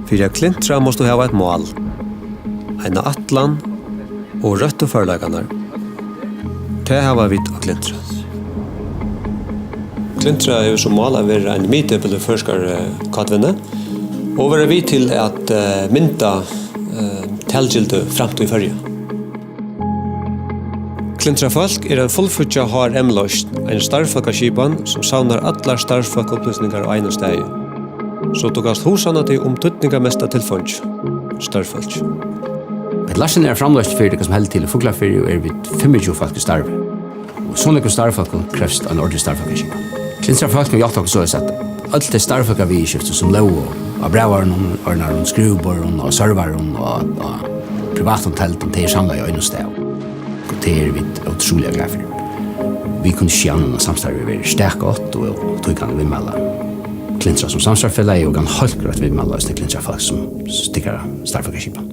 För att klintra måste du ha ett mål. En atlan och rött och förläggarna. Det har vi att klintra. Klintra är ju som mål att vara en meetup forskare katvinne. Och vara vi till att mynta tälgilde fram till förra. Klintra folk är en fullfutja HRM-løst, en starffolkaskipan som savnar alla starffolkopplysningar og ene steg. Så du gast hosana til tøtninga mesta tilfunns, starffolk. Men Larsen er framløst fyrir det som held til Fuglafyrir og er vi 25 folk i starve. Og sånne starffolk krevst en ordentlig starffolkaskipan. Klintra folk kan hjelta så at alt det starffolka vi skiftet som lov og brevaren og skruvbaren og servaren og privathotelt til samla i ene steg. Det er vi utrolig glad for. Vi kunne ikke annan samstarve være sterkert, og tog kan vi melde Klintra som samstarvfellag, og kan holdt greit vi melde oss til Klintra folk som stikker starffolkaskipan.